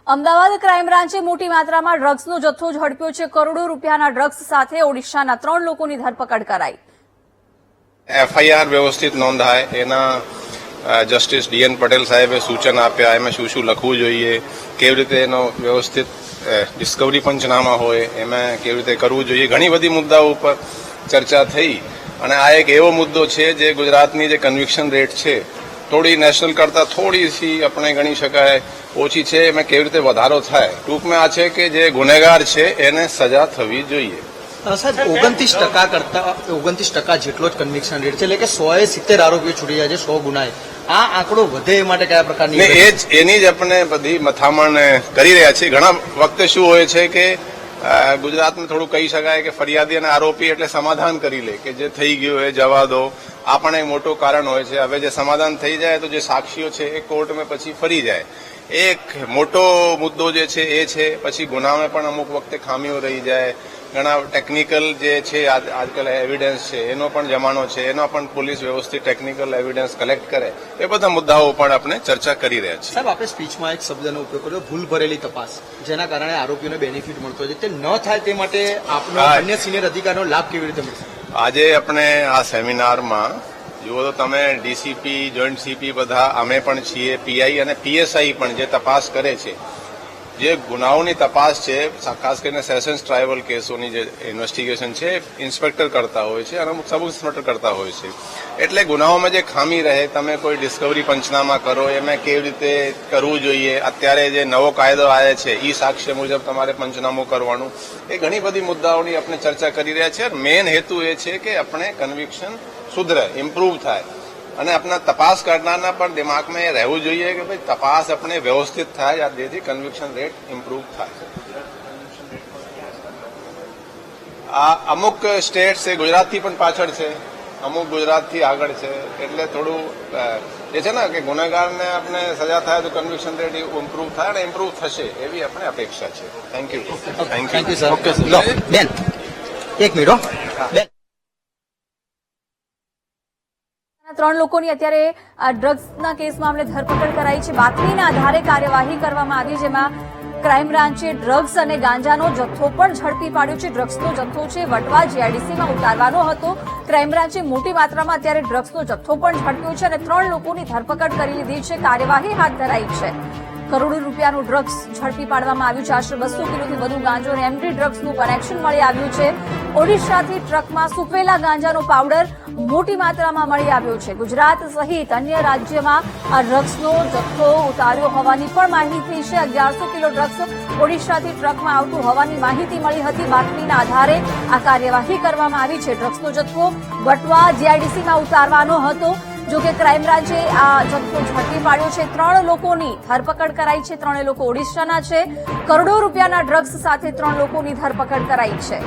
Ahmedabad crime બ્રાન્ચે મોટી માત્રામાં ડ્રગ્સનો જથ્થો ઝડપ્યો છે। કરોડો રૂપિયાના ડ્રગ્સ સાથે ઓડિશાના 3 લોકોની ધરપકડ કરાઈ। એફઆઈઆર વ્યવસ્થિત નોંધાય એના જસ્ટિસ ડીએન પટેલ સાહેબે સૂચન આપ્યા। એમાં શું શું લખવું જોઈએ, કેવી રીતે એનો વ્યવસ્થિત ડિસ્કવરી પંચનામા હોય, એમાં કેવી રીતે કરવું જોઈએ, ઘણી બધી મુદ્દાઓ ઉપર ચર્ચા થઈ। અને આ એક એવો મુદ્દો છે જે ગુજરાતની જે કન્વિક્શન રેટ છે થોડી નેશનલ કરતા થોડી સી આપણે ગણી શકાય ઓછી છે, એમાં કેવી રીતે વધારો થાય। ટૂંકમાં આ છે કે જે ગુનેગાર છે એને સજા થવી જોઈએ। સાહેબ 29% કરતા 29% જેટલો જ કન્વિક્શન રેટ છે, એટલે કે 170 આરોપીઓ છૂટી જાય છે 100 ગુનાએ। આ આંકડો વધે એ માટે કયા પ્રકારની એની જ આપણે બધી મથામણ કરી રહ્યા છીએ। ઘણા વખતે શું હોય છે કે ગુજરાતમાં થોડું કહી શકાય કે ફરિયાદી અને આરોપી એટલે સમાધાન કરી લે કે જે થઈ ગયું એ જવા દો, આ પણ એક મોટું કારણ હોય છે। હવે જે સમાધાન થઈ જાય તો જે સાક્ષીઓ છે એ કોર્ટમાં પછી ફરી જાય। એક મોટો મુદ્દો જે છે એ છે પછી ગુનામાં પણ અમુક વખતે ખામીઓ રહી જાય। ઘણા ટેકનિકલ જે છે આજકાલ એવિડન્સ છે એનો પણ જમાનો છે, એનો પણ પોલીસ વ્યવસ્થિત ટેકનિકલ એવિડન્સ કલેક્ટ કરે, એ બધા મુદ્દાઓ પણ આપણે ચર્ચા કરી રહ્યા છીએ। સાહેબ, આપણે સ્પીચમાં એક શબ્દનો ઉપયોગ કર્યો, ભૂલ ભરેલી તપાસ, જેના કારણે આરોપીઓને બેનિફિટ મળતો હોય છે। તે ન થાય તે માટે આપનો અન્ય સિનિયર અધિકારીનો લાભ કેવી રીતે મળશે? આજે આપણે આ સેમિનારમાં જુઓ તો તમે ડીસીપી, જોઈન્ટ સીપી બધા અમે પણ છીએ, પીઆઈ અને પીએસઆઈ પણ જે તપાસ કરે છે, જે ગુનાઓની તપાસ છે, ખાસ કરીને સેશન્સ ટ્રાયબલ કેસોની જે ઇન્વેસ્ટિગેશન છે ઇન્સ્પેક્ટર કરતા હોય છે અને અમુક સબ ઇન્સ્પેક્ટર કરતા હોય છે। એટલે ગુનાઓમાં જે ખામી રહે, તમે કોઈ ડિસ્કવરી પંચનામા કરો, એમાં કેવી રીતે કરવું જોઈએ, અત્યારે જે નવો કાયદો આવે છે ઈ સાક્ષ્ય મુજબ તમારે પંચનામું કરવાનું, એ ઘણી બધી મુદ્દાઓની આપણે ચર્ચા કરી રહ્યા છીએ। મેઇન હેતુ એ છે કે આપણે કન્વિક્શન સુધરે, ઇમ્પ્રુવ થાય અને આપણા તપાસ કરનારના પણ દિમાગમાં એ રહેવું જોઈએ કે ભાઈ તપાસ આપણે વ્યવસ્થિત થાય, જેથી કન્વિક્શન રેટ ઇમ્પ્રુવ થાય। આ અમુક સ્ટેટ છે, ગુજરાતથી પણ પાછળ છે, અમુક ગુજરાતથી આગળ છે, એટલે થોડું જે છે ને કે ગુનેગારને આપણે સજા થાય તો કન્વિક્શન રેટ ઇમ્પ્રુવ થાય અને ઇમ્પ્રુવ થશે એવી આપણે અપેક્ષા છે। Thank you sir. ઓકે બેન, એક મિનિટ બેન। 3 લોકોની અત્યારે આ ડ્રગ્સના કેસ મામલે ધરપકડ કરાઈ છે। બાતમીના આધારે કાર્યવાહી કરવામાં આવી, જેમાં ક્રાઇમ બ્રાન્ચે ડ્રગ્સ અને ગાંજાનો જથ્થો પણ ઝડપી પાડ્યો છે। ડ્રગ્સનો જથ્થો છે વટવા જીઆઈડીસીમાં ઉતારવાનો હતો। ક્રાઇમ બ્રાન્ચે મોટી માત્રામાં અત્યારે ડ્રગ્સનો જથ્થો પણ ઝડપ્યો છે અને 3 લોકોની ધરપકડ કરી લીધી છે, કાર્યવાહી હાથ ધરાઈ છે। કરોડો રૂપિયાનું ડ્રગ્સ ઝડપી પાડવામાં આવ્યું છે। આશરે 200 કિલોથી વધુ ગાંજો અને એમડી ડ્રગ્સનું કનેક્શન મળી આવ્યું છે। ઓડિશાથી ટ્રકમાં સૂકવેલા ગાંજાનો પાવડર મોટી માત્રામાં મળી આવ્યો છે। ગુજરાત સહિત અન્ય રાજ્યમાં આ ડ્રગ્સનો જથ્થો ઉતાર્યો હોવાની પણ માહિતી છે। 1100 કિલો ડ્રગ્સ ઓડિશાથી ટ્રકમાં આવતું હોવાની માહિતી મળી હતી। બાતમીના આધારે આ કાર્યવાહી કરવામાં આવી છે। ડ્રગ્સનો જથ્થો વટવા જીઆઈડીસીમાં ઉતારવાનો હતો, જો કે ક્રાઇમ બ્રાન્ચે આ જથ્થો ઝડપી પાડ્યો છે। 3 લોકોની ધરપકડ કરાઈ છે। 3 લોકો ઓડિશાના છે। કરોડો રૂપિયાના ડ્રગ્સ સાથે 3 લોકોની ધરપકડ કરાઈ છે।